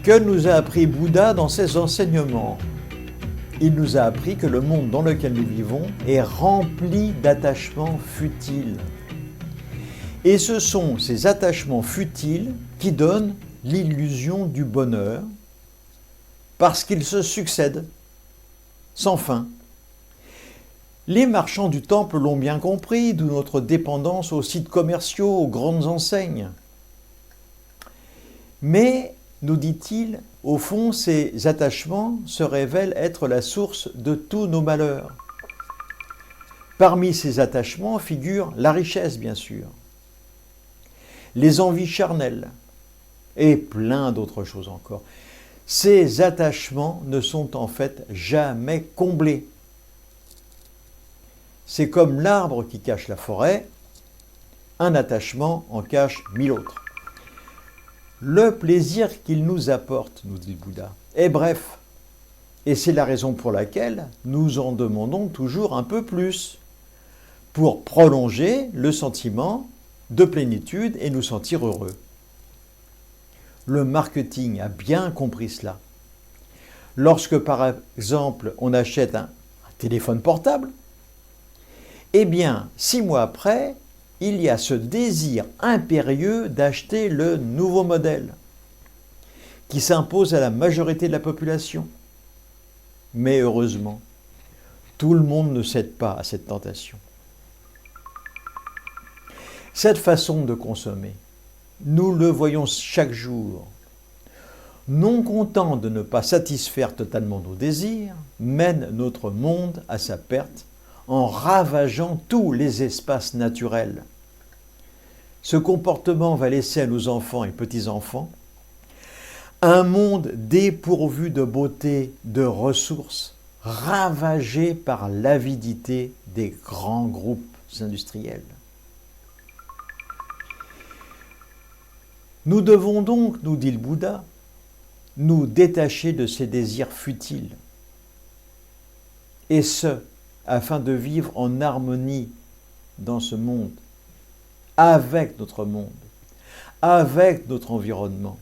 Que nous a appris Bouddha dans ses enseignements? Il nous a appris que le monde dans lequel nous vivons est rempli d'attachements futiles. Et ce sont ces attachements futiles qui donnent l'illusion du bonheur, parce qu'ils se succèdent, sans fin. Les marchands du temple l'ont bien compris, d'où notre dépendance aux sites commerciaux, aux grandes enseignes. Mais, nous dit-il, au fond, ces attachements se révèlent être la source de tous nos malheurs. Parmi ces attachements figure la richesse, bien sûr, les envies charnelles et plein d'autres choses encore. Ces attachements ne sont en fait jamais comblés. C'est comme l'arbre qui cache la forêt, un attachement en cache 1000 autres. Le plaisir qu'il nous apporte, nous dit Bouddha, est bref. Et c'est la raison pour laquelle nous en demandons toujours un peu plus, pour prolonger le sentiment de plénitude et nous sentir heureux. Le marketing a bien compris cela. Lorsque, par exemple, on achète un téléphone portable, eh bien, 6 mois après, il y a ce désir impérieux d'acheter le nouveau modèle qui s'impose à la majorité de la population. Mais heureusement, tout le monde ne cède pas à cette tentation. Cette façon de consommer, nous le voyons chaque jour. Non content de ne pas satisfaire totalement nos désirs, mène notre monde à sa perte en ravageant tous les espaces naturels. Ce comportement va laisser à nos enfants et petits-enfants un monde dépourvu de beauté, de ressources, ravagé par l'avidité des grands groupes industriels. Nous devons donc, nous dit le Bouddha, nous détacher de ces désirs futiles, et ce, afin de vivre en harmonie dans ce monde, avec notre monde, avec notre environnement.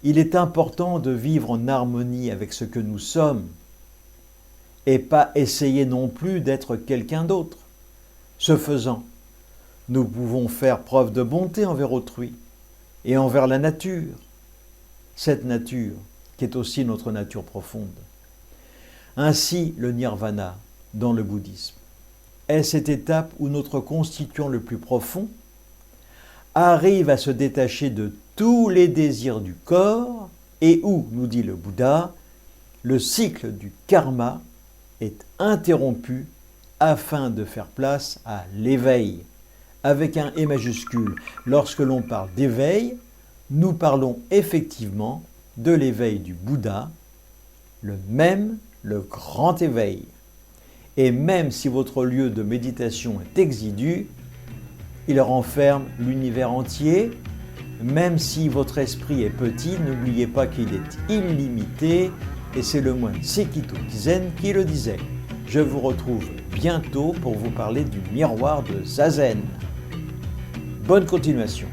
Il est important de vivre en harmonie avec ce que nous sommes, et pas essayer non plus d'être quelqu'un d'autre. Ce faisant, nous pouvons faire preuve de bonté envers autrui, et envers la nature, cette nature qui est aussi notre nature profonde. Ainsi, le nirvana, dans le bouddhisme, est cette étape où notre constituant le plus profond arrive à se détacher de tous les désirs du corps et où, nous dit le Bouddha, le cycle du karma est interrompu afin de faire place à l'éveil, avec un « E » majuscule. Lorsque l'on parle d'éveil, nous parlons effectivement de l'éveil du Bouddha, le grand éveil. Et même si votre lieu de méditation est exigu, il renferme l'univers entier. Même si votre esprit est petit, n'oubliez pas qu'il est illimité, et c'est le moine Sekito Kizen qui le disait. Je vous retrouve bientôt pour vous parler du miroir de Zazen. Bonne continuation.